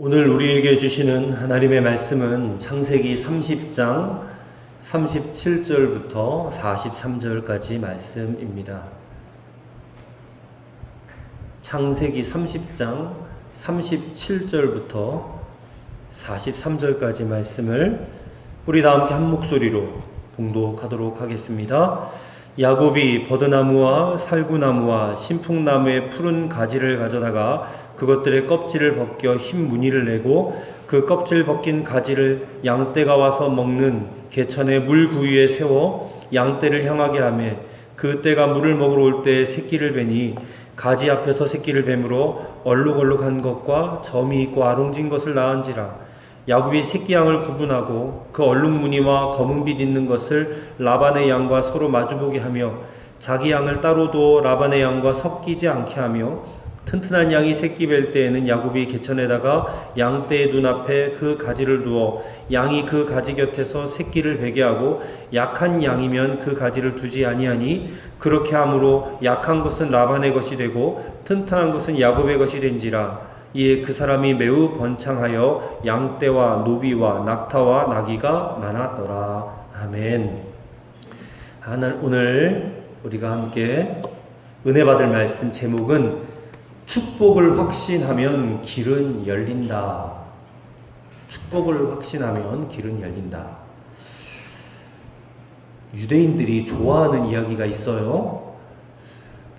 오늘 우리에게 주시는 하나님의 말씀은 창세기 30장 37절부터 43절까지 말씀입니다. 창세기 30장 37절부터 43절까지 말씀을 우리 다 함께 한 목소리로 봉독하도록 하겠습니다. 야곱이 버드나무와 살구나무와 신풍나무의 푸른 가지를 가져다가 그것들의 껍질을 벗겨 흰 무늬를 내고 그 껍질 벗긴 가지를 양떼가 와서 먹는 개천의 물구 위에 세워 양떼를 향하게 하며 그 떼가 물을 먹으러 올 때 새끼를 베니 가지 앞에서 새끼를 뱀으로 얼룩얼룩한 것과 점이 있고 아롱진 것을 낳은지라. 야곱이 새끼 양을 구분하고 그 얼룩 무늬와 검은빛 있는 것을 라반의 양과 서로 마주보게 하며 자기 양을 따로 두어 라반의 양과 섞이지 않게 하며 튼튼한 양이 새끼 뵐 때에는 야곱이 개천에다가 양떼의 눈앞에 그 가지를 두어 양이 그 가지 곁에서 새끼를 베게 하고 약한 양이면 그 가지를 두지 아니하니 그렇게 함으로 약한 것은 라반의 것이 되고 튼튼한 것은 야곱의 것이 된지라. 이에 그 사람이 매우 번창하여 양떼와 노비와 낙타와 나귀가 많았더라. 아멘. 오늘 우리가 함께 은혜 받을 말씀 제목은 축복을 확신하면 길은 열린다. 축복을 확신하면 길은 열린다. 유대인들이 좋아하는 이야기가 있어요.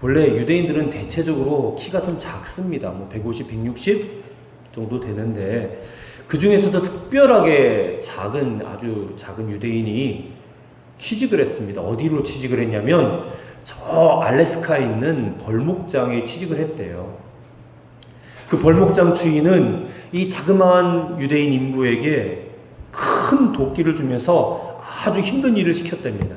원래 유대인들은 대체적으로 키가 좀 작습니다. 150, 160 정도 되는데 그 중에서도 특별하게 아주 작은 유대인이 취직을 했습니다. 어디로 취직을 했냐면 저 알래스카에 있는 벌목장에 취직을 했대요. 그 벌목장 주인은 이 자그마한 유대인 인부에게 큰 도끼를 주면서 아주 힘든 일을 시켰답니다.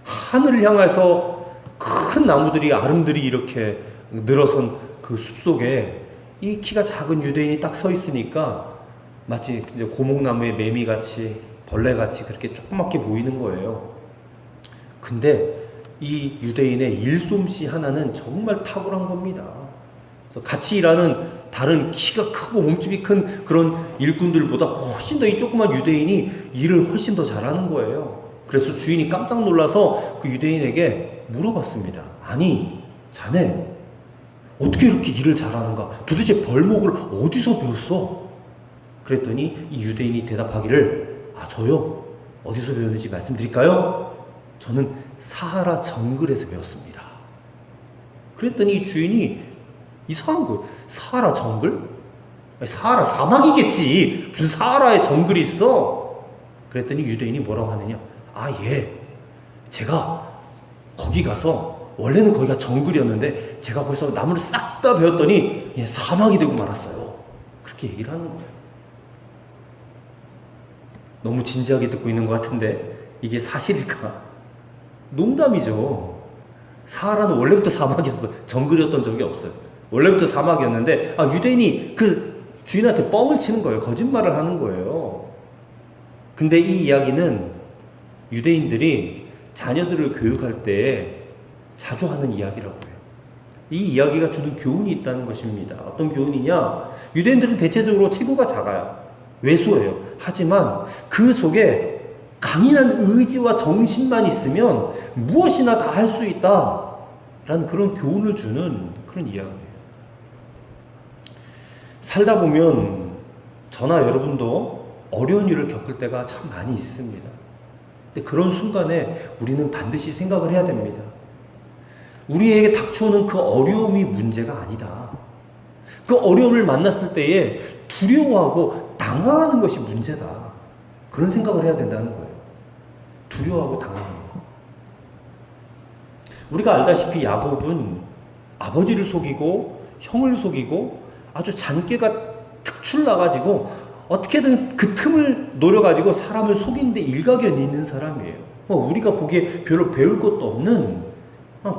하늘을 향해서 큰 나무들이 아름들이 이렇게 늘어선 그 숲속에 이 키가 작은 유대인이 딱 서 있으니까 마치 이제 고목나무의 매미같이 벌레같이 그렇게 조그맣게 보이는 거예요. 근데 이 유대인의 일솜씨 하나는 정말 탁월한 겁니다. 그래서 같이 일하는 다른 키가 크고 몸집이 큰 그런 일꾼들보다 훨씬 더 이 조그만 유대인이 일을 훨씬 더 잘하는 거예요. 그래서 주인이 깜짝 놀라서 그 유대인에게 물어봤습니다. 아니, 자네 어떻게 이렇게 일을 잘하는가? 도대체 벌목을 어디서 배웠어? 그랬더니 이 유대인이 대답하기를 저요? 어디서 배웠는지 말씀드릴까요? 저는 사하라 정글에서 배웠습니다. 그랬더니 이 주인이 이상한 거, 사하라 정글? 사하라 사막이겠지. 무슨 사하라에 정글이 있어? 그랬더니 유대인이 뭐라고 하느냐? 예. 제가 거기 가서 원래는 거기가 정글이었는데 제가 거기서 나무를 싹 다 베었더니 그냥 사막이 되고 말았어요. 그렇게 얘기를 하는 거예요. 너무 진지하게 듣고 있는 것 같은데 이게 사실일까? 농담이죠. 사하라는 원래부터 사막이었어. 정글이었던 적이 없어요. 원래부터 사막이었는데 유대인이 그 주인한테 뻥을 치는 거예요. 거짓말을 하는 거예요. 근데 이 이야기는 유대인들이 자녀들을 교육할 때 자주 하는 이야기라고 해요. 이 이야기가 주는 교훈이 있다는 것입니다. 어떤 교훈이냐? 유대인들은 대체적으로 체구가 작아요. 왜소해요. 하지만 그 속에 강인한 의지와 정신만 있으면 무엇이나 다 할 수 있다 라는 그런 교훈을 주는 그런 이야기예요. 살다 보면 저나 여러분도 어려운 일을 겪을 때가 참 많이 있습니다. 근데 그런 순간에 우리는 반드시 생각을 해야 됩니다. 우리에게 닥쳐오는 그 어려움이 문제가 아니다. 그 어려움을 만났을 때에 두려워하고 당황하는 것이 문제다. 그런 생각을 해야 된다는 거예요. 두려워하고 당황하는 거. 우리가 알다시피 야곱은 아버지를 속이고 형을 속이고 아주 잔꾀가 특출 나가지고 어떻게든 그 틈을 노려가지고 사람을 속이는데 일가견이 있는 사람이에요. 우리가 보기에 별로 배울 것도 없는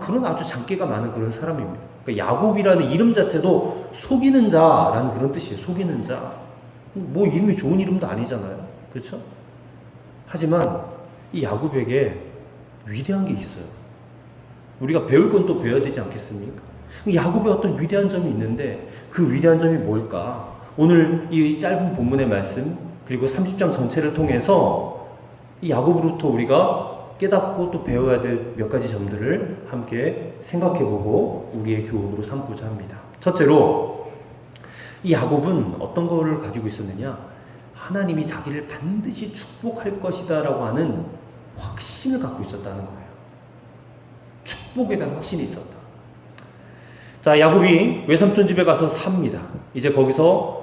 그런 아주 잔꾀가 많은 그런 사람입니다. 그러니까 야곱이라는 이름 자체도 속이는 자라는 그런 뜻이에요. 속이는 자. 이름이 좋은 이름도 아니잖아요. 그렇죠? 하지만 이 야곱에게 위대한 게 있어요. 우리가 배울 건 또 배워야 되지 않겠습니까? 야곱의 어떤 위대한 점이 있는데 그 위대한 점이 뭘까? 오늘 이 짧은 본문의 말씀 그리고 30장 전체를 통해서 이 야고보로부터 우리가 깨닫고 또 배워야 될 몇 가지 점들을 함께 생각해보고 우리의 교훈으로 삼고자 합니다. 첫째로 이 야곱은 어떤 거를 가지고 있었느냐? 하나님이 자기를 반드시 축복할 것이다 라고 하는 확신을 갖고 있었다는 거예요. 축복에 대한 확신이 있었다. 자, 야곱이 외삼촌 집에 가서 삽니다. 이제 거기서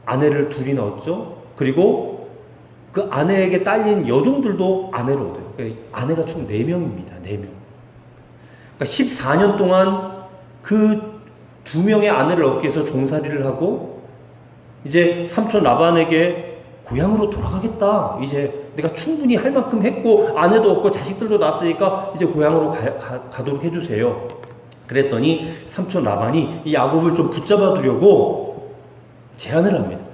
아내를 둘이 넣었죠. 그리고 그 아내에게 딸린 여종들도 아내를 얻어요. 그러니까 아내가 총 4명입니다. 4명. 그러니까 14년 동안 그 2명의 아내를 얻기 위해서 종살이를 하고 이제 삼촌 라반에게 고향으로 돌아가겠다. 이제 내가 충분히 할 만큼 했고 아내도 얻고 자식들도 낳았으니까 이제 고향으로 가도록 해주세요. 그랬더니 삼촌 라반이 이 야곱을 좀 붙잡아 두려고 제안을 합니다.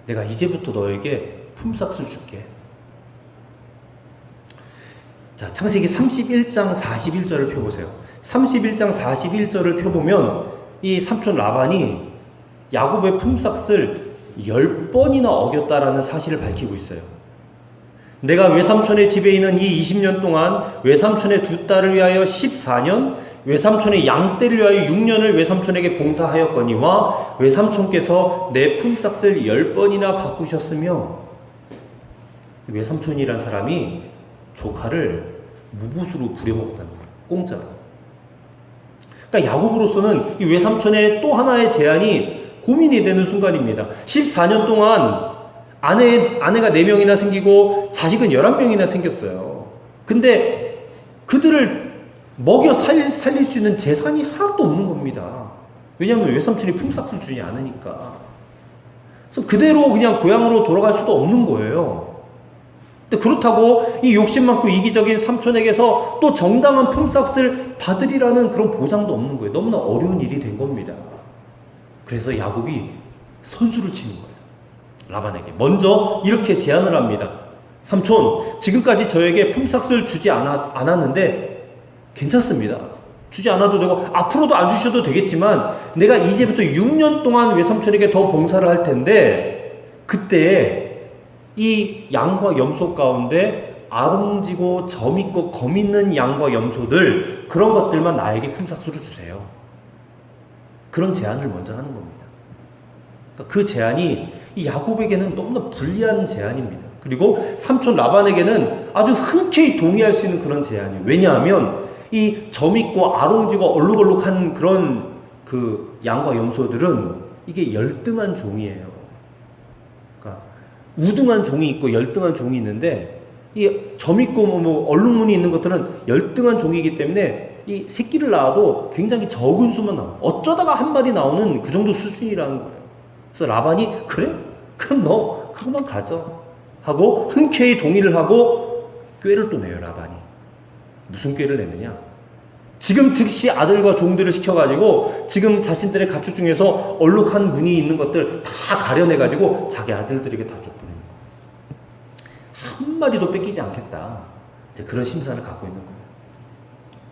내가 이제부터 너에게 품삯을 줄게. 자, 창세기 31장 41절을 펴보세요. 31장 41절을 펴보면 이 삼촌 라반이 야곱의 품삯을 10번이나 어겼다라는 사실을 밝히고 있어요. 내가 외삼촌의 집에 있는 이 20년 동안 외삼촌의 2딸을 위하여 14년, 외삼촌의 양떼를 위하여 6년을 외삼촌에게 봉사하였거니와 외삼촌께서 내 품삯을 10번이나 바꾸셨으며, 외삼촌이란 사람이 조카를 무보수로 부려먹었다는 거예요. 공짜로. 그러니까 야곱으로서는 이 외삼촌의 또 하나의 제안이 고민이 되는 순간입니다. 14년 동안 아내가 4명이나 생기고 자식은 11명이나 생겼어요. 근데 그들을 먹여 살릴 수 있는 재산이 하나도 없는 겁니다. 왜냐하면 외삼촌이 품삯을 주지 않으니까. 그래서 그대로 그냥 고향으로 돌아갈 수도 없는 거예요. 근데 그렇다고 이 욕심 많고 이기적인 삼촌에게서 또 정당한 품삯을 받으리라는 그런 보장도 없는 거예요. 너무나 어려운 일이 된 겁니다. 그래서 야곱이 선수를 치는 거예요. 라반에게 먼저 이렇게 제안을 합니다. 삼촌, 지금까지 저에게 품삯을 주지 않았는데 괜찮습니다. 주지 않아도 되고 앞으로도 안 주셔도 되겠지만 내가 이제부터 6년 동안 외삼촌에게 더 봉사를 할 텐데 그때 이 양과 염소 가운데 아롱지고 점 있고 검 있는 양과 염소들, 그런 것들만 나에게 품삯으로 주세요. 그런 제안을 먼저 하는 겁니다. 그러니까 그 제안이 이 야곱에게는 너무나 불리한 제안입니다. 그리고 삼촌 라반에게는 아주 흔쾌히 동의할 수 있는 그런 제안이에요. 왜냐하면 이 점 있고 아롱지고 얼룩얼룩한 그런 그 양과 염소들은 이게 열등한 종이에요. 그러니까 우등한 종이 있고 열등한 종이 있는데 이 점 있고 뭐 얼룩무늬 있는 것들은 열등한 종이기 때문에 이 새끼를 낳아도 굉장히 적은 수만 나와요. 어쩌다가 한 마리 나오는 그 정도 수준이라는 거예요. 그래서 라반이 그래? 그럼 너 그것만 가져 하고 흔쾌히 동의를 하고 꾀를 또 내요. 라반이 무슨 꾀를 내느냐, 지금 즉시 아들과 종들을 시켜가지고 지금 자신들의 가축 중에서 얼룩한 무늬 있는 것들 다 가려내가지고 자기 아들들에게 다 줘버리는 거예요. 한 마리도 뺏기지 않겠다, 이제 그런 심산을 갖고 있는 거예요.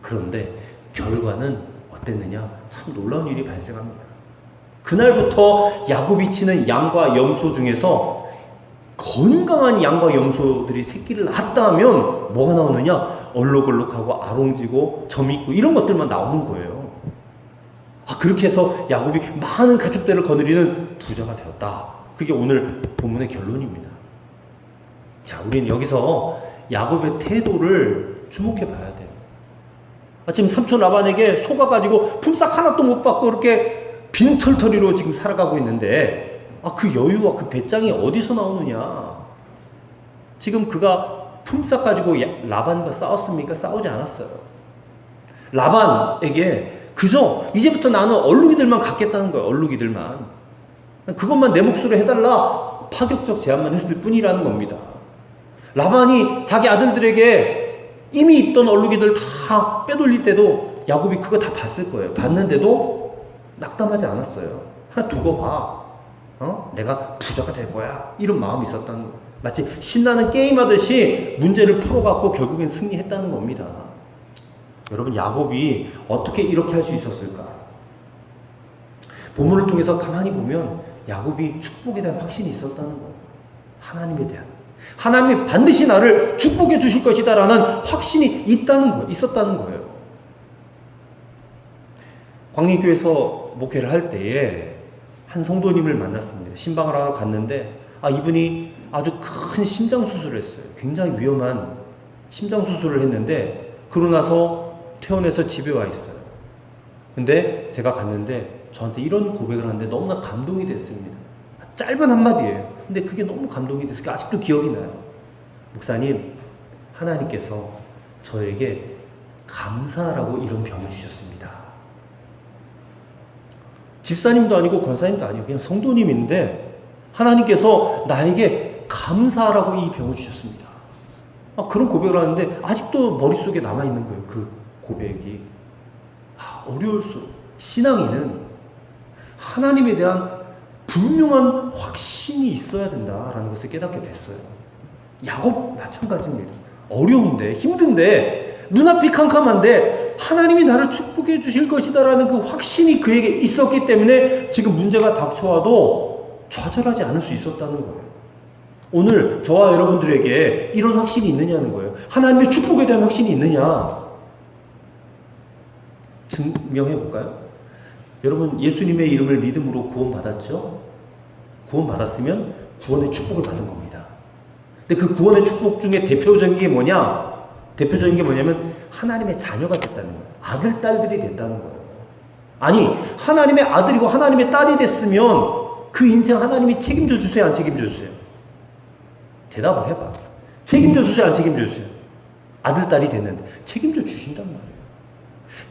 그런데 결과는 어땠느냐, 참 놀라운 일이 발생합니다. 그날부터 야곱이 치는 양과 염소 중에서 건강한 양과 염소들이 새끼를 낳았다 하면 뭐가 나오느냐, 얼룩얼룩하고 아롱지고 점 있고 이런 것들만 나오는 거예요. 그렇게 해서 야곱이 많은 가축들을 거느리는 부자가 되었다. 그게 오늘 본문의 결론입니다. 자, 우리는 여기서 야곱의 태도를 주목해 봐야 돼요. 지금 삼촌 라반에게 속아가지고 품삯 하나도 못 받고 이렇게 빈털터리로 지금 살아가고 있는데 그 여유와 그 배짱이 어디서 나오느냐. 지금 그가 품삯 가지고 라반과 싸웠습니까? 싸우지 않았어요. 라반에게 그저 이제부터 나는 얼룩이들만 갖겠다는 거예요. 얼룩이들만. 그것만 내 몫으로 해달라, 파격적 제안만 했을 뿐이라는 겁니다. 라반이 자기 아들들에게 이미 있던 얼룩이들 다 빼돌릴 때도 야곱이 그거 다 봤을 거예요. 봤는데도 낙담하지 않았어요. 하나 두고 봐. 내가 부자가 될 거야. 이런 마음이 있었다는 거예요. 마치 신나는 게임하듯이 문제를 풀어갖고 결국엔 승리했다는 겁니다. 여러분, 야곱이 어떻게 이렇게 할 수 있었을까? 본문을 통해서 가만히 보면 야곱이 축복에 대한 확신이 있었다는 거예요. 하나님에 대한. 하나님이 반드시 나를 축복해 주실 것이다라는 확신이 있었다는 거예요. 광림교회에서 목회를 할 때에 한 성도님을 만났습니다. 신방을 하러 갔는데 이분이 아주 큰 심장 수술을 했어요. 굉장히 위험한 심장 수술을 했는데 그러고 나서 퇴원해서 집에 와 있어요. 근데 제가 갔는데 저한테 이런 고백을 하는데 너무나 감동이 됐습니다. 짧은 한마디예요. 근데 그게 너무 감동이 됐어요. 아직도 기억이 나요. 목사님, 하나님께서 저에게 감사라고 이런 병을 주셨습니다. 집사님도 아니고 권사님도 아니고 그냥 성도님인데 하나님께서 나에게 감사라고 이 병을 주셨습니다. 그런 고백을 하는데 아직도 머릿속에 남아있는 거예요. 그 고백이. 어려울수록 신앙인은 하나님에 대한 분명한 확신이 있어야 된다라는 것을 깨닫게 됐어요. 야곱 마찬가지입니다. 어려운데 힘든데 눈앞이 캄캄한데 하나님이 나를 축복해 주실 것이다라는 그 확신이 그에게 있었기 때문에 지금 문제가 닥쳐와도 좌절하지 않을 수 있었다는 거예요. 오늘 저와 여러분들에게 이런 확신이 있느냐는 거예요. 하나님의 축복에 대한 확신이 있느냐 증명해 볼까요? 여러분, 예수님의 이름을 믿음으로 구원받았죠? 구원받았으면 구원의 축복을 받은 겁니다. 근데 그 구원의 축복 중에 대표적인 게 뭐냐면 하나님의 자녀가 됐다는 거예요. 아들, 딸들이 됐다는 거예요. 아니, 하나님의 아들이고 하나님의 딸이 됐으면 그 인생 하나님이 책임져 주세요, 안 책임져 주세요? 대답을 해봐. 책임져 주세요, 안 책임져 주세요? 아들, 딸이 됐는데 책임져 주신단 말이에요.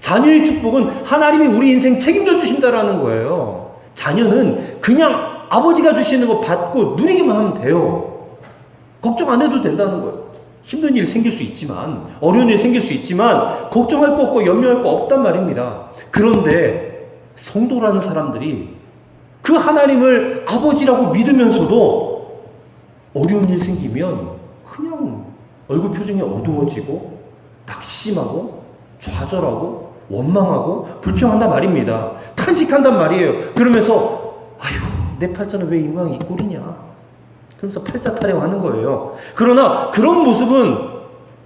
자녀의 축복은 하나님이 우리 인생 책임져 주신다라는 거예요. 자녀는 그냥 아버지가 주시는 거 받고 누리기만 하면 돼요. 걱정 안 해도 된다는 거예요. 힘든 일 생길 수 있지만, 어려운 일 생길 수 있지만 걱정할 거 없고 염려할 거 없단 말입니다. 그런데 성도라는 사람들이 그 하나님을 아버지라고 믿으면서도 어려운 일 생기면 그냥 얼굴 표정이 어두워지고 낙심하고 좌절하고 원망하고 불평한단 말입니다. 탄식한단 말이에요. 그러면서 내 팔자는 왜 이 모양 이 꼴이냐, 그러면서 팔자 타령하는 거예요. 그러나 그런 모습은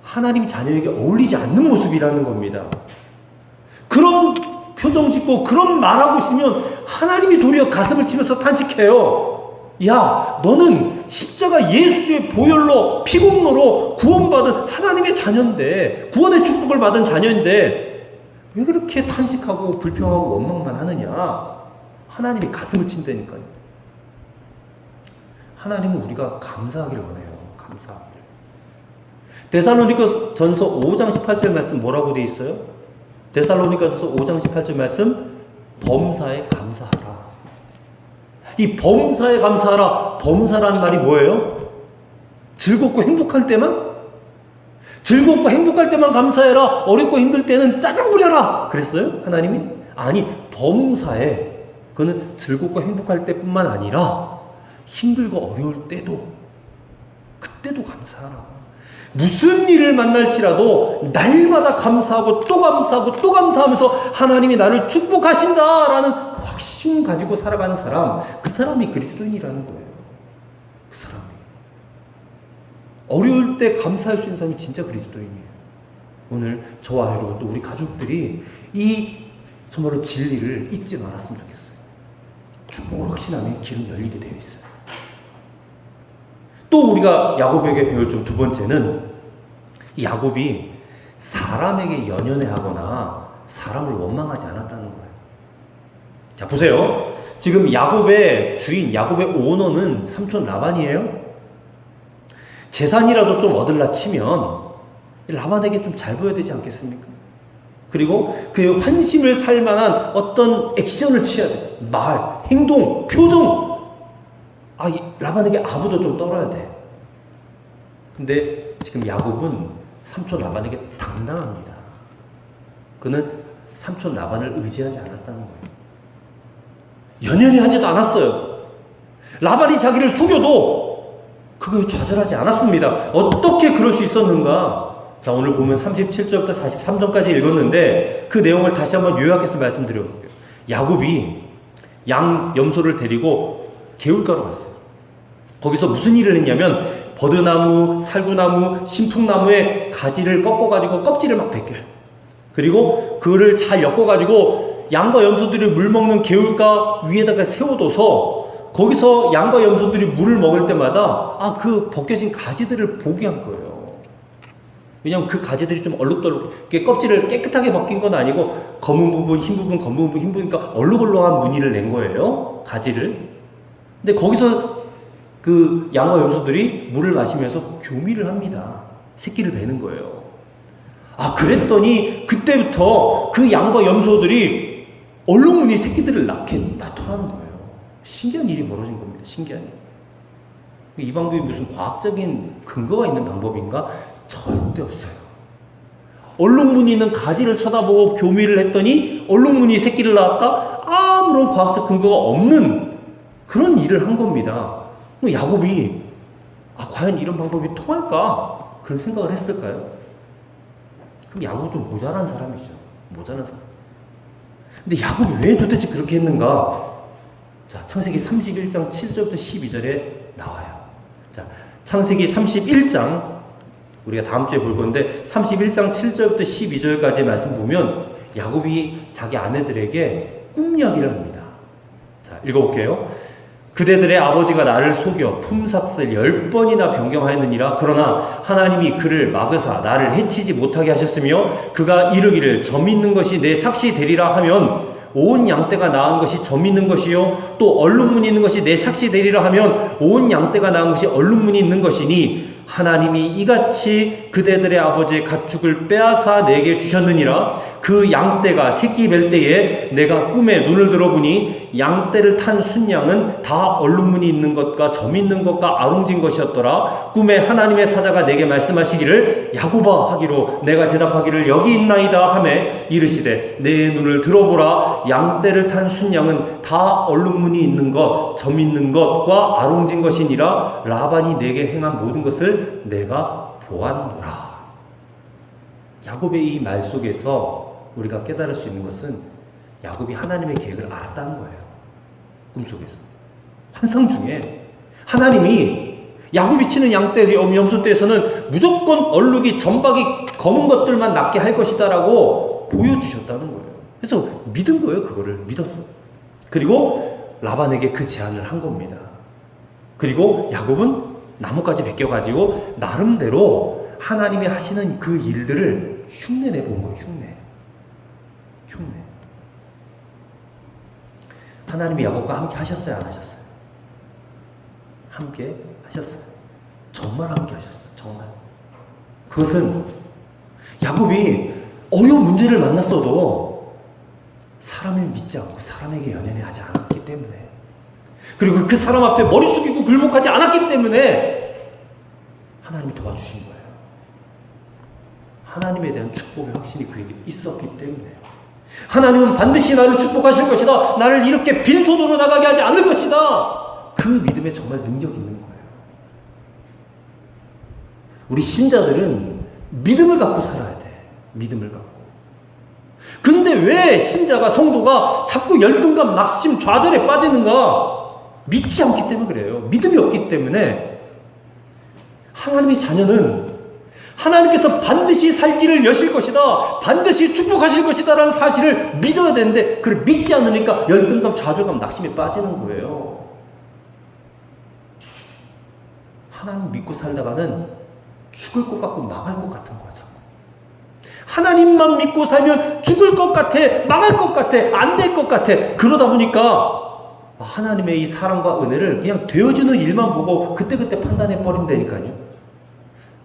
하나님 자녀에게 어울리지 않는 모습이라는 겁니다. 그런 표정 짓고 그런 말하고 있으면 하나님이 도리어 가슴을 치면서 탄식해요. 야, 너는 십자가 예수의 보혈로 피공로로 구원받은 하나님의 자녀인데, 구원의 축복을 받은 자녀인데 왜 그렇게 탄식하고 불평하고 원망만 하느냐? 하나님이 가슴을 친다니까요. 하나님은 우리가 감사하기를 원해요. 감사하기를. 데살로니가 전서 5장 18절 말씀 뭐라고 돼 있어요? 데살로니가 전서 5장 18절 말씀, 범사에 감사하라. 이 범사에 감사하라. 범사라는 말이 뭐예요? 즐겁고 행복할 때만? 즐겁고 행복할 때만 감사해라. 어렵고 힘들 때는 짜증 부려라. 그랬어요? 하나님이? 아니, 범사에, 그거는 즐겁고 행복할 때뿐만 아니라 힘들고 어려울 때도, 그때도 감사하라. 무슨 일을 만날지라도 날마다 감사하고 또 감사하고 또 감사하면서 하나님이 나를 축복하신다라는 확신 가지고 살아가는 사람, 그 사람이 그리스도인이라는 거예요. 그 사람이 어려울 때 감사할 수 있는 사람이 진짜 그리스도인이에요. 오늘 저와 여러분 또 우리 가족들이 이 정말로 진리를 잊지 말았으면 좋겠어요. 축복을 확신하면 길은 열리게 되어 있어요. 또 우리가 야곱에게 배울 점 두 번째는, 이 야곱이 사람에게 연연해하거나 사람을 원망하지 않았다는 거예요. 자, 보세요. 지금 야곱의 주인, 야곱의 오너는 삼촌 라반이에요. 재산이라도 좀 얻으려 치면 라반에게 좀 잘 보여야 되지 않겠습니까? 그리고 그 환심을 살 만한 어떤 액션을 취해야 돼. 말, 행동, 표정. 라반에게 아부도 좀 떨어야 돼. 근데 지금 야곱은 삼촌 라반에게 당당합니다. 그는 삼촌 라반을 의지하지 않았다는 거예요. 연연히 하지도 않았어요. 라반이 자기를 속여도 그거에 좌절하지 않았습니다. 어떻게 그럴 수 있었는가? 자, 오늘 보면 37절부터 43절까지 읽었는데 그 내용을 다시 한번 요약해서 말씀드려볼게요. 야곱이 염소를 데리고 개울가로 갔어요. 거기서 무슨 일을 했냐면 버드나무, 살구나무, 신풍나무의 가지를 꺾어가지고 껍질을 막 벗겨요. 그리고 그거를 잘 엮어가지고 양과 염소들이 물 먹는 개울가 위에다가 세워둬서 거기서 양과 염소들이 물을 먹을 때마다 그 벗겨진 가지들을 보게 한 거예요. 왜냐면 그 가지들이 좀 얼룩덜룩, 껍질을 깨끗하게 벗긴 건 아니고 검은 부분, 흰 부분, 검은 부분, 흰 부분이니까 얼룩얼룩한 무늬를 낸 거예요. 가지를. 근데 거기서 그 양과 염소들이 물을 마시면서 교미를 합니다. 새끼를 베는 거예요. 그랬더니 그때부터 그 양과 염소들이 얼룩무늬 새끼들을 낳더라는 거예요. 신기한 일이 벌어진 겁니다. 신기한 일. 이 방법이 무슨 과학적인 근거가 있는 방법인가? 절대 없어요. 얼룩무늬는 가지를 쳐다보고 교미를 했더니 얼룩무늬 새끼를 낳았다? 아무런 과학적 근거가 없는 그런 일을 한 겁니다. 야곱이 과연 이런 방법이 통할까? 그런 생각을 했을까요? 그럼 야곱은 좀 모자란 사람이죠. 모자란 사람. 근데 야곱이 왜 도대체 그렇게 했는가? 자, 창세기 31장 7절부터 12절에 나와요. 자, 창세기 31장 우리가 다음 주에 볼 건데 31장 7절부터 12절까지 말씀 보면 야곱이 자기 아내들에게 꿈 이야기를 합니다. 자, 읽어볼게요. 그대들의 아버지가 나를 속여 품삯을 10번이나 변경하였느니라. 그러나 하나님이 그를 막으사 나를 해치지 못하게 하셨으며 그가 이르기를 점 있는 것이 내 삭시 되리라 하면 온 양떼가 낳은 것이 점 있는 것이요 또 얼룩무늬 있는 것이 내 삭시 되리라 하면 온 양떼가 낳은 것이 얼룩무늬 있는 것이니 하나님이 이같이 그대들의 아버지의 가축을 빼앗아 내게 주셨느니라. 그 양떼가 새끼 뵐 때에 내가 꿈에 눈을 들어보니 양떼를 탄 순양은 다 얼룩무늬 있는 것과 점 있는 것과 아롱진 것이었더라. 꿈에 하나님의 사자가 내게 말씀하시기를 야곱아 하기로 내가 대답하기를 여기 있나이다 하매 이르시되 내 눈을 들어보라. 양떼를 탄 순양은 다 얼룩무늬 있는 것, 점 있는 것과 아롱진 것이니라. 라반이 내게 행한 모든 것을 내가 보았노라. 야곱의 이 말 속에서 우리가 깨달을 수 있는 것은 야곱이 하나님의 계획을 알았다는 거예요. 꿈속에서 환상 중에 하나님이 야곱이 치는 양떼, 염소떼에서는 무조건 얼룩이 점박이 검은 것들만 낳게 할 것이다라고 보여주셨다는 거예요. 그래서 믿은 거예요. 그거를 믿었어요. 그리고 라반에게 그 제안을 한 겁니다. 그리고 야곱은 나뭇가지 벗겨가지고 나름대로 하나님이 하시는 그 일들을 흉내내 본 거예요. 흉내. 하나님이 야곱과 함께 하셨어요? 안 하셨어요? 함께 하셨어요. 정말 함께 하셨어요. 정말. 그것은 야곱이 어려운 문제를 만났어도 사람을 믿지 않고 사람에게 연연하지 않았기 때문에, 그리고 그 사람 앞에 머리 숙이고 굴복하지 않았기 때문에 하나님이 도와주신 거예요. 하나님에 대한 축복의 확신이 그에게 있었기 때문에. 하나님은 반드시 나를 축복하실 것이다. 나를 이렇게 빈손으로 나가게 하지 않을 것이다. 그 믿음에 정말 능력이 있는 거예요. 우리 신자들은 믿음을 갖고 살아야 돼. 믿음을 갖고. 근데 왜 신자가, 성도가 자꾸 열등감, 낙심, 좌절에 빠지는가? 믿지 않기 때문에 그래요. 믿음이 없기 때문에. 하나님의 자녀는 하나님께서 반드시 살 길을 여실 것이다, 반드시 축복하실 것이다 라는 사실을 믿어야 되는데 그걸 믿지 않으니까 열등감, 좌절감, 낙심에 빠지는 거예요. 하나님 믿고 살다가는 죽을 것 같고 망할 것 같은 거야. 자꾸 하나님만 믿고 살면 죽을 것 같아, 망할 것 같아, 안 될 것 같아. 그러다 보니까 하나님의 이 사랑과 은혜를 그냥 되어주는 일만 보고 그때그때 판단해 버린다니까요.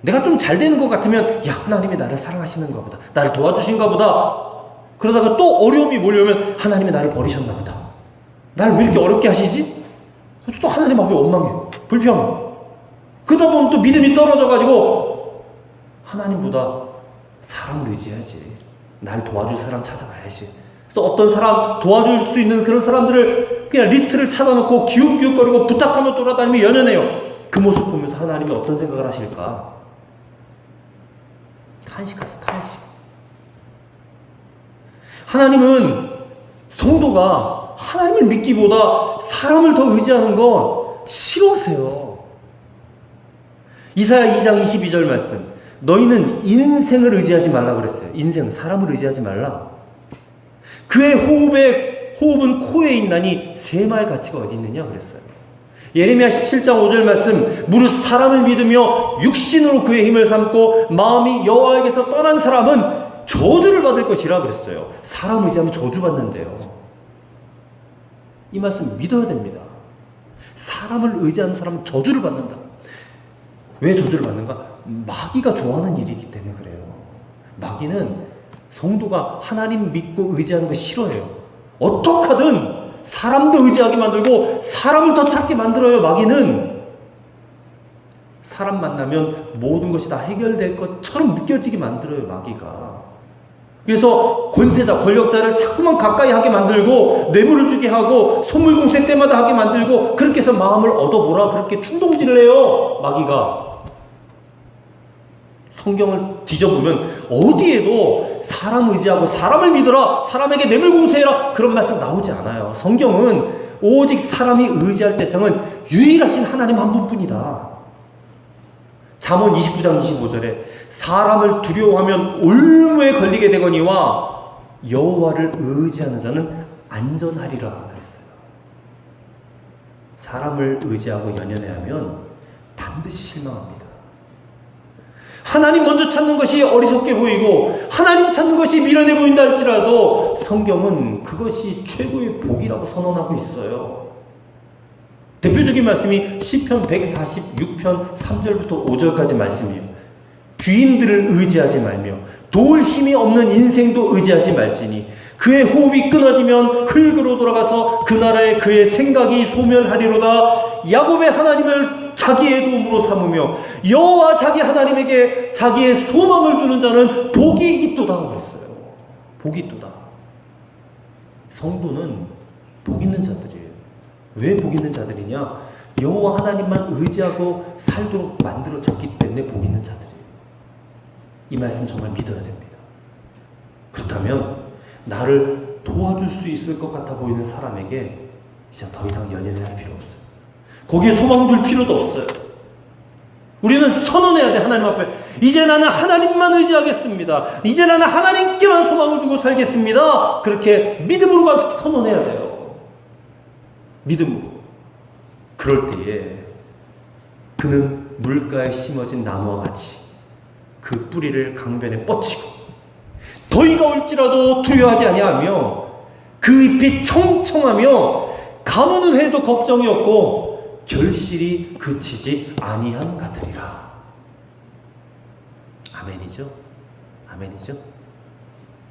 내가 좀 잘 되는 것 같으면 야, 하나님이 나를 사랑하시는가 보다, 나를 도와주신가 보다. 그러다가 또 어려움이 몰려오면 하나님이 나를 버리셨나 보다, 나를 왜 이렇게 어렵게 하시지? 그래서 또 하나님 앞에 원망해, 불평해. 그러다 보면 또 믿음이 떨어져가지고 하나님보다 사람을 의지해야지, 날 도와줄 사람 찾아가야지. 그래서 어떤 사람 도와줄 수 있는 그런 사람들을 그냥 리스트를 찾아놓고 기웃기웃거리고 부탁하며 돌아다니며 연연해요. 그 모습 보면서 하나님이 어떤 생각을 하실까? 탄식하세요. 탄식. 하나님은 성도가 하나님을 믿기보다 사람을 더 의지하는 건 싫어하세요. 이사야 2장 22절 말씀. 너희는 인생을 의지하지 말라 그랬어요. 인생, 사람을 의지하지 말라. 그의 호흡은 코에 있나니 새말 가치가 어디 있느냐 그랬어요. 예레미야 17장 5절 말씀. 무릇 사람을 믿으며 육신으로 그의 힘을 삼고 마음이 여호와에게서 떠난 사람은 저주를 받을 것이라 그랬어요. 사람 의지하면 저주받는데요. 이 말씀 믿어야 됩니다. 사람을 의지하는 사람은 저주를 받는다. 왜 저주를 받는가? 마귀가 좋아하는 일이기 때문에 그래요. 마귀는 성도가 하나님 믿고 의지하는 거 싫어해요. 어떻게 하든 사람도 의지하게 만들고 사람을 더 찾게 만들어요. 마귀는 사람 만나면 모든 것이 다 해결될 것처럼 느껴지게 만들어요. 마귀가. 그래서 권세자, 권력자를 자꾸만 가까이 하게 만들고 뇌물을 주게 하고 소물공세 때마다 하게 만들고 그렇게 해서 마음을 얻어보라 그렇게 충동질을 해요. 마귀가. 성경을 뒤져보면 어디에도 사람 의지하고 사람을 믿어라, 사람에게 뇌물 공세해라 그런 말씀 나오지 않아요. 성경은 오직 사람이 의지할 대상은 유일하신 하나님 한 분뿐이다. 잠언 29장 25절에 사람을 두려워하면 올무에 걸리게 되거니와 여호와를 의지하는 자는 안전하리라 그랬어요. 사람을 의지하고 연연해하면 반드시 실망합니다. 하나님 먼저 찾는 것이 어리석게 보이고 하나님 찾는 것이 미련해 보인다 할지라도 성경은 그것이 최고의 복이라고 선언하고 있어요. 대표적인 말씀이 시편 146편 3절부터 5절까지 말씀이에요. 귀인들을 의지하지 말며 도울 힘이 없는 인생도 의지하지 말지니 그의 호흡이 끊어지면 흙으로 돌아가서 그 나라에 그의 생각이 소멸하리로다. 야곱의 하나님을 자기의 도움으로 삼으며 여호와 자기 하나님에게 자기의 소망을 두는 자는 복이 있도다 그랬어요. 복이 있도다. 성도는 복 있는 자들이에요. 왜 복 있는 자들이냐? 여호와 하나님만 의지하고 살도록 만들어졌기 때문에 복 있는 자들이에요. 이 말씀 정말 믿어야 됩니다. 그렇다면 나를 도와줄 수 있을 것 같아 보이는 사람에게 이제 더 이상 연연해야 할 필요 없어요. 거기에 소망 둘 필요도 없어요. 우리는 선언해야 돼. 하나님 앞에 이제 나는 하나님만 의지하겠습니다. 이제 나는 하나님께만 소망을 두고 살겠습니다. 그렇게 믿음으로 가서 선언해야 돼요. 믿음으로. 그럴 때에 그는 물가에 심어진 나무와 같이 그 뿌리를 강변에 뻗치고 더위가 올지라도 두려워하지 아니하며 그 잎이 청청하며 가뭄은 해도 걱정이 없고 결실이 그치지 아니한 같으리라. 아멘이죠? 아멘이죠?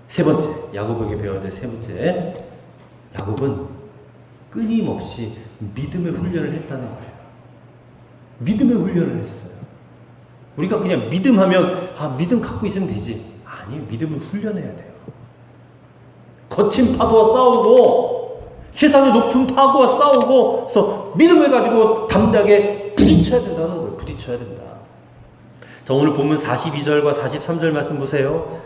세 번째, 야곱에게 배워야 될 세 번째, 야곱은 끊임없이 믿음의 훈련을 했다는 거예요. 믿음의 훈련을 했어요. 우리가 그냥 믿음하면 믿음 갖고 있으면 되지. 아니, 믿음을 훈련해야 돼요. 거친 파도와 싸우고 세상의 높은 파도와 싸우고 그래서 믿음을 가지고 담대하게 부딪혀야 된다는 거예요. 부딪혀야 된다. 자, 오늘 본문 42절과 43절 말씀 보세요.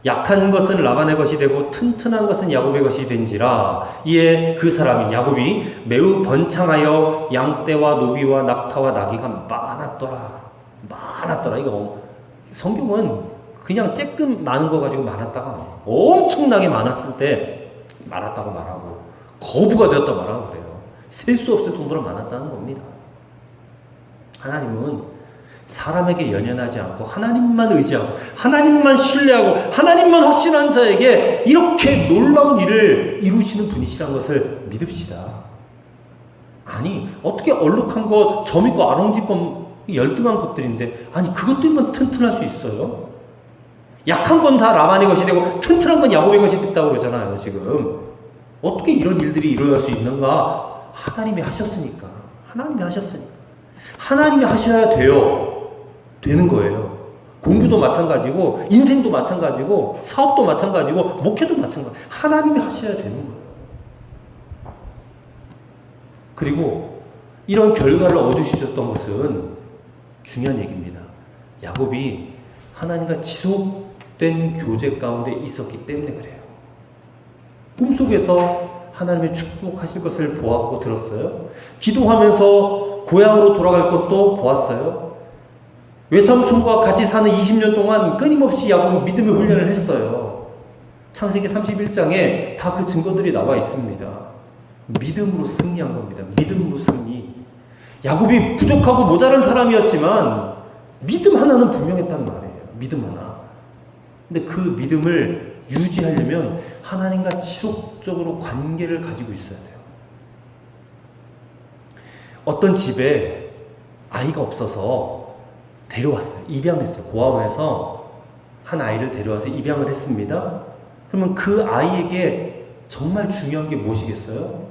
약한 것은 라반의 것이 되고 튼튼한 것은 야곱의 것이 된지라. 이에 그 사람이 야곱이 매우 번창하여 양떼와 노비와 낙타와 나귀가 많았더라. 이거 성경은 그냥 쬐끔 많은 거 가지고 많았다가 엄청나게 많았을 때 많았다고 말하고 거부가 되었다 말하고 그래요. 셀 수 없을 정도로 많았다는 겁니다. 하나님은 사람에게 연연하지 않고 하나님만 의지하고 하나님만 신뢰하고 하나님만 확신한 자에게 이렇게 놀라운 일을 이루시는 분이시라는 것을 믿읍시다. 아니, 어떻게 얼룩한 것, 점 있고 아롱짓건 열등한 것들인데 아니 그것들만 튼튼할 수 있어요? 약한 건 다 라반의 것이 되고 튼튼한 건 야곱의 것이 됐다고 그러잖아요. 지금 어떻게 이런 일들이 일어날 수 있는가? 하나님이 하셨으니까. 하나님이 하셔야 되는 거예요. 공부도 마찬가지고 인생도 마찬가지고 사업도 마찬가지고 목회도 마찬가지고 하나님이 하셔야 되는 거예요. 그리고 이런 결과를 얻으셨던 것은 중요한 얘기입니다. 야곱이 하나님과 지속된 교제 가운데 있었기 때문에 그래요. 꿈속에서 하나님의 축복하실 것을 보았고 들었어요. 기도하면서 고향으로 돌아갈 것도 보았어요. 외삼촌과 같이 사는 20년 동안 끊임없이 야곱은 믿음의 훈련을 했어요. 창세기 31장에 다 그 증거들이 나와 있습니다. 믿음으로 승리한 겁니다. 믿음으로 승리. 야곱이 부족하고 모자란 사람이었지만 믿음 하나는 분명했단 말이에요. 믿음 하나. 근데 그 믿음을 유지하려면 하나님과 지속적으로 관계를 가지고 있어야 돼요. 어떤 집에 아이가 없어서 데려왔어요. 입양했어요. 고아원에서 한 아이를 데려와서 입양을 했습니다. 그러면 그 아이에게 정말 중요한 게 무엇이겠어요?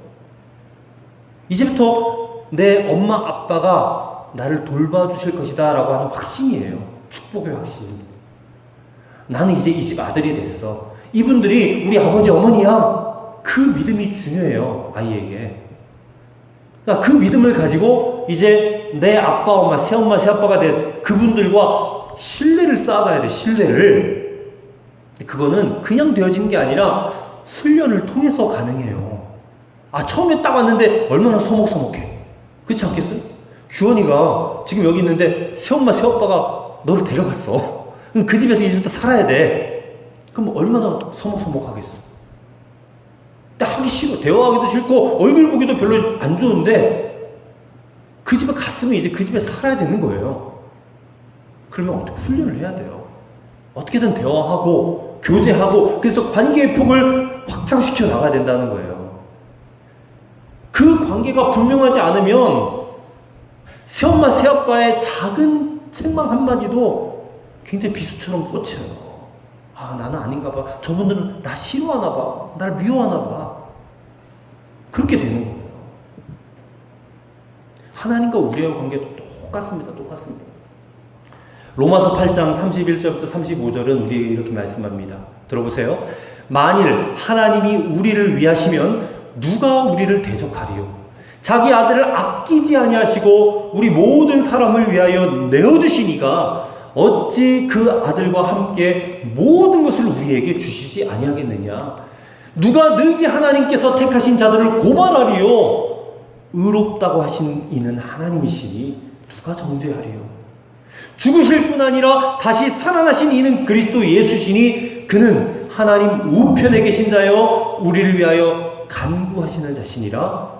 이제부터 내 엄마 아빠가 나를 돌봐주실 것이다 라고 하는 확신이에요. 축복의 확신. 나는 이제 이 집 아들이 됐어. 이분들이 우리 아버지 어머니야. 그 믿음이 중요해요. 아이에게. 그러니까 그 믿음을 가지고 이제 내 아빠 엄마 새아빠가 된 그분들과 신뢰를 쌓아가야 돼. 신뢰를. 그거는 그냥 되어지는 게 아니라 훈련을 통해서 가능해요. 처음에 딱 왔는데 얼마나 서먹서먹해. 그렇지 않겠어요? 규원이가 지금 여기 있는데 새엄마 새아빠가 너를 데려갔어. 그럼 그 집에서 이제부터 살아야 돼. 그럼 얼마나 서먹서먹하겠어. 근데 하기 싫어. 대화하기도 싫고 얼굴 보기도 별로 안 좋은데 그 집에 갔으면 이제 그 집에 살아야 되는 거예요. 그러면 어떻게 훈련을 해야 돼요. 어떻게든 대화하고 교제하고 그래서 관계의 폭을 확장시켜 나가야 된다는 거예요. 그 관계가 분명하지 않으면 새엄마 새아빠의 작은 책망 한마디도 굉장히 비수처럼 꽂혀요. 나는 아닌가 봐. 저분들은 나 싫어하나 봐. 날 미워하나 봐. 그렇게 되는 거예요. 하나님과 우리의 관계도 똑같습니다. 똑같습니다. 로마서 8장 31절부터 35절은 우리에게 이렇게 말씀합니다. 들어보세요. 만일 하나님이 우리를 위하시면 누가 우리를 대적하리요? 자기 아들을 아끼지 아니하시고 우리 모든 사람을 위하여 내어주시니가 어찌 그 아들과 함께 모든 것을 우리에게 주시지 아니하겠느냐? 누가 너희 하나님께서 택하신 자들을 고발하리요? 의롭다고 하신 이는 하나님이시니 누가 정죄하리요? 죽으실 뿐 아니라 다시 살아나신 이는 그리스도 예수시니 그는 하나님 우편에 계신 자여 우리를 위하여 간구하시는 자시니라.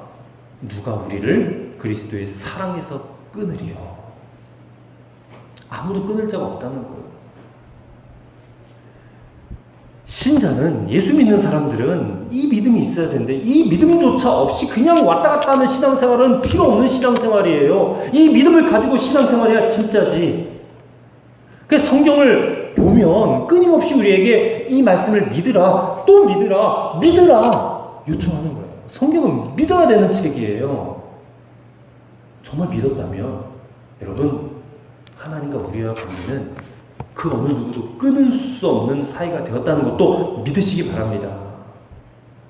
누가 우리를 그리스도의 사랑에서 끊으리요? 아무도 끊을 자가 없다는 거예요. 신자는, 예수 믿는 사람들은 이 믿음이 있어야 되는데 이 믿음조차 없이 그냥 왔다 갔다 하는 신앙생활은 필요 없는 신앙생활이에요. 이 믿음을 가지고 신앙생활해야 진짜지. 그래서 성경을 보면 끊임없이 우리에게 이 말씀을 믿으라, 또 믿으라, 믿으라 요청하는 거예요. 성경은 믿어야 되는 책이에요. 정말 믿었다면 여러분, 하나님과 우리와 관계는 그 어느 누구도 끊을 수 없는 사이가 되었다는 것도 믿으시기 바랍니다.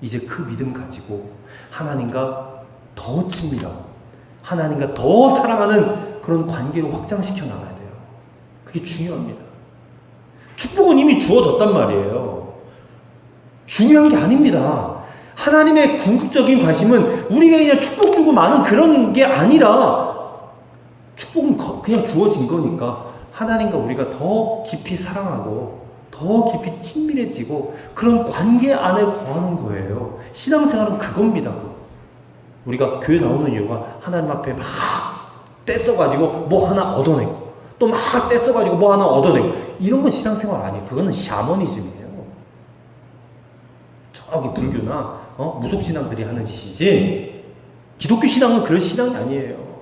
이제 그 믿음 가지고 하나님과 더 친밀하고 하나님과 더 사랑하는 그런 관계로 확장시켜 나가야 돼요. 그게 중요합니다. 축복은 이미 주어졌단 말이에요. 중요한 게 아닙니다. 하나님의 궁극적인 관심은 우리가 그냥 축복 주고 많은 그런 게 아니라 축복은 그냥 주어진 거니까 하나님과 우리가 더 깊이 사랑하고 더 깊이 친밀해지고 그런 관계 안에 거하는 거예요. 신앙생활은 그겁니다. 우리가 교회 나오는 이유가 하나님 앞에 막 떼써가지고 뭐 하나 얻어내고 또 막 떼써가지고 뭐 하나 얻어내고 이런 건 신앙생활 아니에요. 그거는 샤머니즘이에요. 저기 불교나 무속신앙들이 하는 짓이지 기독교 신앙은 그런 신앙이 아니에요.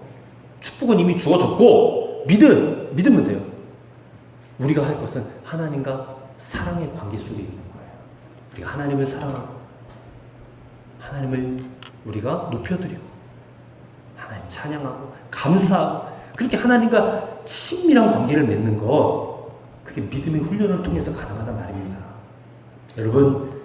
축복은 이미 주어졌고 믿으면 돼요. 우리가 할 것은 하나님과 사랑의 관계 속에 있는 거예요. 우리가 하나님을 사랑하고 하나님을 우리가 높여드리고 하나님 찬양하고 감사하고 그렇게 하나님과 친밀한 관계를 맺는 것, 그게 믿음의 훈련을 통해서 가능하단 말입니다. 여러분,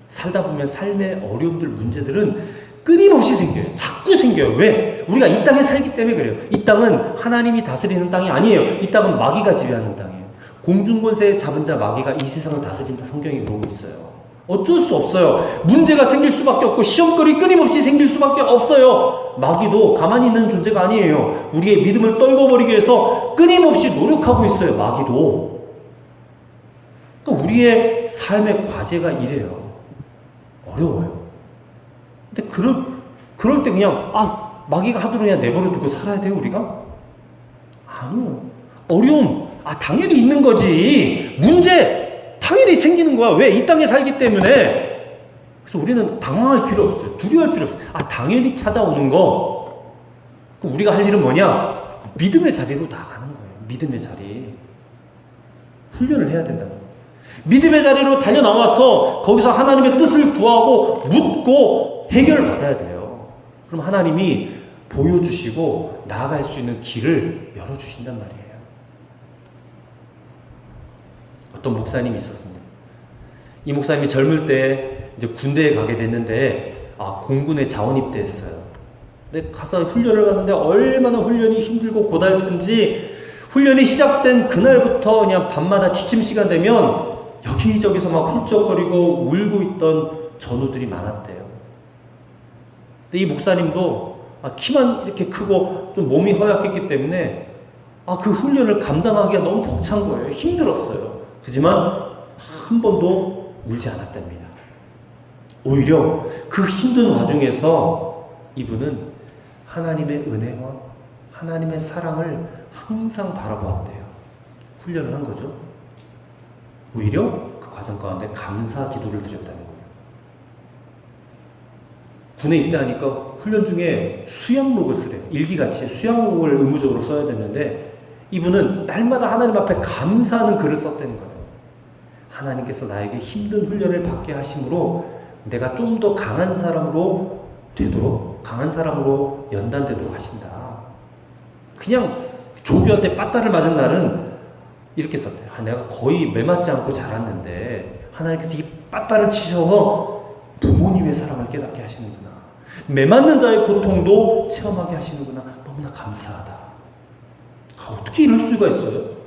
살다 보면 삶의 어려움들, 문제들은 끊임없이 생겨요. 자꾸 생겨요. 왜? 우리가 이 땅에 살기 때문에 그래요. 이 땅은 하나님이 다스리는 땅이 아니에요. 이 땅은 마귀가 지배하는 땅이에요. 공중권세 잡은 자 마귀가 이 세상을 다스린다 성경이 그러고 있어요. 어쩔 수 없어요. 문제가 생길 수밖에 없고 시험거리 끊임없이 생길 수밖에 없어요. 마귀도 가만히 있는 존재가 아니에요. 우리의 믿음을 떨궈버리기 위해서 끊임없이 노력하고 있어요. 마귀도. 그러니까 우리의 삶의 과제가 이래요. 어려워요. 근데 그럴 때 그냥 마귀가 하도록 그냥 내버려 두고 살아야 돼요, 우리가? 아니요. 어려움, 당연히 있는 거지. 문제, 당연히 생기는 거야. 왜? 이 땅에 살기 때문에. 그래서 우리는 당황할 필요 없어요. 두려워할 필요 없어요. 당연히 찾아오는 거. 그럼 우리가 할 일은 뭐냐? 믿음의 자리로 나가는 거예요. 믿음의 자리. 훈련을 해야 된다는 거예요. 믿음의 자리로 달려나와서 거기서 하나님의 뜻을 구하고 묻고 해결받아야 돼요. 그럼 하나님이 보여주시고 나아갈 수 있는 길을 열어주신단 말이에요. 어떤 목사님이 있었습니다. 이 목사님이 젊을 때 이제 군대에 가게 됐는데 공군에 자원 입대했어요. 근데 가서 훈련을 갔는데 얼마나 훈련이 힘들고 고달픈지 훈련이 시작된 그날부터 그냥 밤마다 취침 시간 되면 여기저기서 막 훌쩍거리고 울고 있던 전우들이 많았대요. 근데 이 목사님도 키만 이렇게 크고 좀 몸이 허약했기 때문에 그 훈련을 감당하기가 너무 벅찬 거예요. 힘들었어요. 하지만 한 번도 울지 않았답니다. 오히려 그 힘든 와중에서 이분은 하나님의 은혜와 하나님의 사랑을 항상 바라보았대요. 훈련을 한 거죠. 오히려 그 과정 가운데 감사 기도를 드렸다는 거예요. 군에 입대하니까 훈련 중에 수양록을 쓰래요. 일기같이 수양록을 의무적으로 써야 됐는데 이분은 날마다 하나님 앞에 감사하는 글을 썼다는 거예요. 하나님께서 나에게 힘든 훈련을 받게 하심으로 내가 좀 더 강한 사람으로 되도록, 강한 사람으로 연단되도록 하신다. 그냥 조교한테 빠따를 맞은 날은 이렇게 썼대요. 내가 거의 매맞지 않고 자랐는데 하나님께서 이 빠따를 치셔서 부모님의 사랑을 깨닫게 하시는구나. 매맞는 자의 고통도 체험하게 하시는구나. 너무나 감사하다. 어떻게 이럴 수가 있어요?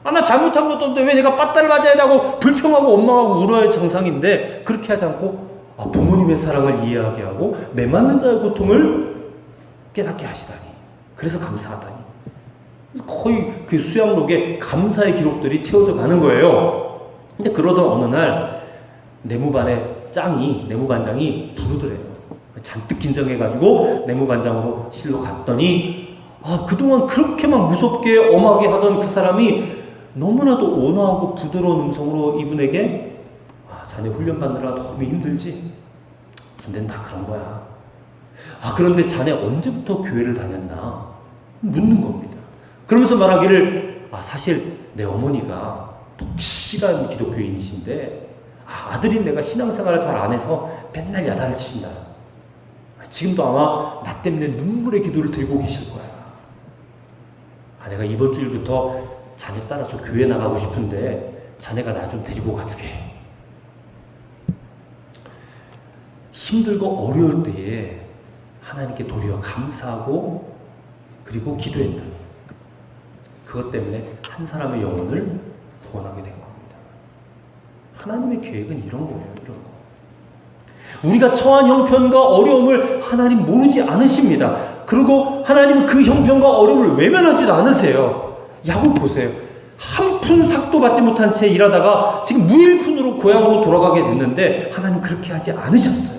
나 잘못한 것도 없는데 왜 내가 빠따를 맞아야 하고 불평하고 원망하고 울어야 정상인데 그렇게 하지 않고 부모님의 사랑을 이해하게 하고 매맞는 자의 고통을 깨닫게 하시다니. 그래서 감사하다니. 거의 그 수양록에 감사의 기록들이 채워져 가는 거예요. 근데 그러던 어느 날 내무반장이 부르더래요. 잔뜩 긴장해가지고 내무반장으로 실로 갔더니 그동안 그렇게 막 무섭게 엄하게 하던 그 사람이 너무나도 온화하고 부드러운 음성으로 이분에게 자네 훈련받느라 너무 힘들지? 군대는 다 그런 거야. 그런데 자네 언제부터 교회를 다녔나? 묻는 겁니다. 그러면서 말하기를 사실 내 어머니가 독실한 기독교인이신데 아들인 내가 신앙생활을 잘 안 해서 맨날 야단을 치신다. 지금도 아마 나 때문에 눈물의 기도를 드리고 계실 거야. 내가 이번 주일부터 자네 따라서 교회 나가고 싶은데 자네가 나 좀 데리고 가주게. 힘들고 어려울 때에 하나님께 도리어 감사하고 그리고 기도했다. 그것 때문에 한 사람의 영혼을 구원하게 된 겁니다. 하나님의 계획은 이런 거예요. 이런 거. 우리가 처한 형편과 어려움을 하나님 모르지 않으십니다. 그리고 하나님은 그 형편과 어려움을 외면하지도 않으세요. 야곱 보세요. 한 푼 삭도 받지 못한 채 일하다가 지금 무일푼으로 고향으로 돌아가게 됐는데 하나님 그렇게 하지 않으셨어요.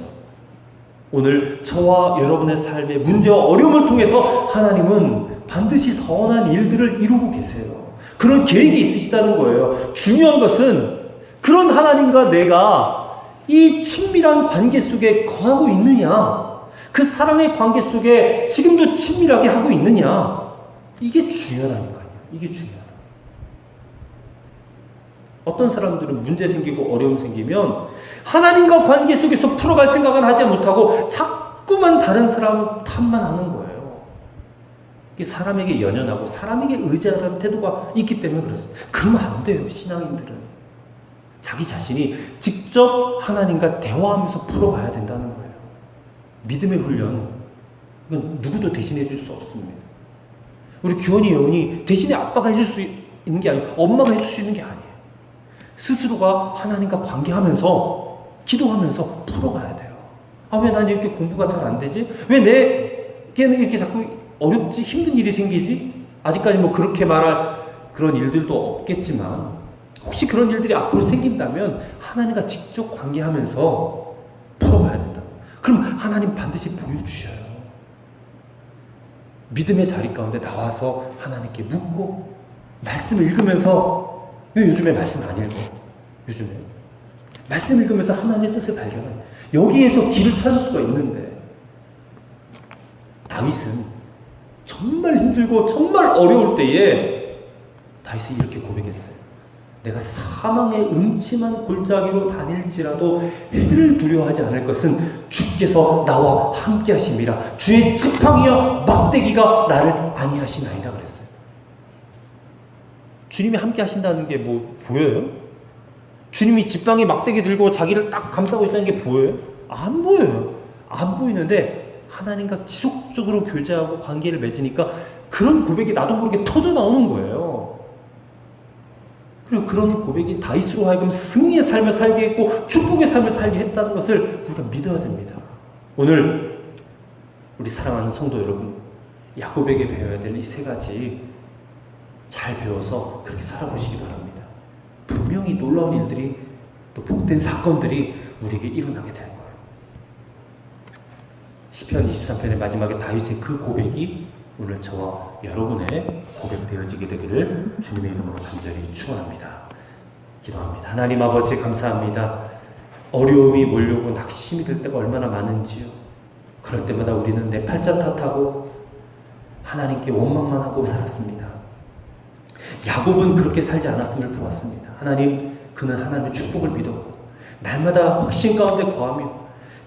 오늘 저와 여러분의 삶의 문제와 어려움을 통해서 하나님은 반드시 선한 일들을 이루고 계세요. 그런 계획이 있으시다는 거예요. 중요한 것은 그런 하나님과 내가 이 친밀한 관계 속에 거하고 있느냐, 그 사랑의 관계 속에 지금도 친밀하게 하고 있느냐, 이게 중요하다니까요. 이게 중요하다. 어떤 사람들은 문제 생기고 어려움 생기면 하나님과 관계 속에서 풀어갈 생각은 하지 못하고 자꾸만 다른 사람 탓만 하는 거예요. 이게 사람에게 연연하고 사람에게 의지하는 태도가 있기 때문에 그렇습니다. 그러면 안 돼요. 신앙인들은 자기 자신이 직접 하나님과 대화하면서 풀어가야 된다는 거예요. 믿음의 훈련, 이건 누구도 대신해 줄 수 없습니다. 우리 규원이 여운이 대신에 아빠가 해줄 수 있는 게 아니고 엄마가 해줄 수 있는 게 아니에요. 스스로가 하나님과 관계하면서 기도하면서 풀어가야 돼요. 아, 왜 난 이렇게 공부가 잘 안 되지? 왜 내게는 이렇게 자꾸 어렵지? 힘든 일이 생기지? 아직까지 뭐 그렇게 말할 그런 일들도 없겠지만 혹시 그런 일들이 앞으로 생긴다면 하나님과 직접 관계하면서 풀어가야 된다. 그럼 하나님 반드시 보여주셔요. 믿음의 자리 가운데 나와서 하나님께 묻고 말씀을 읽으면서, 왜 요즘에 말씀 안 읽어? 요즘에 말씀 읽으면서 하나님의 뜻을 발견해. 여기에서 길을 찾을 수가 있는데, 다윗은 정말 힘들고 정말 어려울 때에 다윗이 이렇게 고백했어요. 내가 사망의 음침한 골짜기로 다닐지라도 해를 두려워하지 않을 것은 주께서 나와 함께 하심이라. 주의 지팡이와 막대기가 나를 안위하시나이다 그랬어요. 주님이 함께 하신다는 게 뭐 보여요? 주님이 지팡이 막대기 들고 자기를 딱 감싸고 있다는 게 보여요? 안 보여요. 안 보이는데 하나님과 지속적으로 교제하고 관계를 맺으니까 그런 고백이 나도 모르게 터져 나오는 거예요. 그리고 그런 고백이 다윗으로 하여금 승리의 삶을 살게 했고 축복의 삶을 살게 했다는 것을 우리가 믿어야 됩니다. 오늘 우리 사랑하는 성도 여러분, 야곱에게 배워야 될 이 세 가지 잘 배워서 그렇게 살아보시기 바랍니다. 분명히 놀라운 일들이, 또 복된 사건들이 우리에게 일어나게 될 거예요. 시편 23편의 마지막에 다윗의 그 고백이 오늘 저와 여러분의 고백 되어지게 되기를 주님의 이름으로 간절히 축원합니다. 기도합니다. 하나님 아버지 감사합니다. 어려움이 몰려오고 낙심이 들 때가 얼마나 많은지요. 그럴 때마다 우리는 내 팔자 탓하고 하나님께 원망만 하고 살았습니다. 야곱은 그렇게 살지 않았음을 보았습니다. 하나님, 그는 하나님의 축복을 믿었고 날마다 확신 가운데 거하며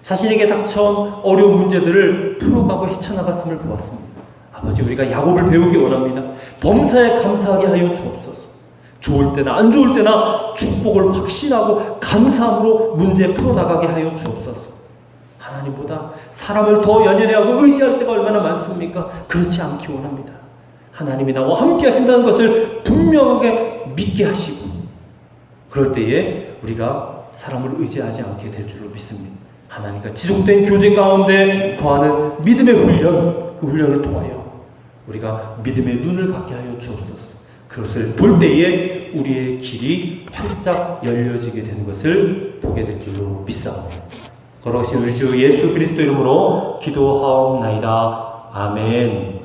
자신에게 닥쳐온 어려운 문제들을 풀어가고 헤쳐나갔음을 보았습니다. 아버지, 우리가 야곱을 배우기 원합니다. 범사에 감사하게 하여 주옵소서. 좋을 때나 안 좋을 때나 축복을 확신하고 감사함으로 문제 풀어나가게 하여 주옵소서. 하나님보다 사람을 더 연연해하고 의지할 때가 얼마나 많습니까? 그렇지 않기 원합니다. 하나님이 나와 함께 하신다는 것을 분명하게 믿게 하시고, 그럴 때에 우리가 사람을 의지하지 않게 될 줄로 믿습니다. 하나님과 지속된 교제 가운데 거하는 믿음의 훈련, 그 훈련을 통하여 우리가 믿음의 눈을 갖게 하여 주옵소서. 그것을 볼 때에 우리의 길이 활짝 열려지게 되는 것을 보게 될 줄로 믿사옵니다. 걸어가신 우리 주 예수 그리스도 이름으로 기도하옵나이다. 아멘.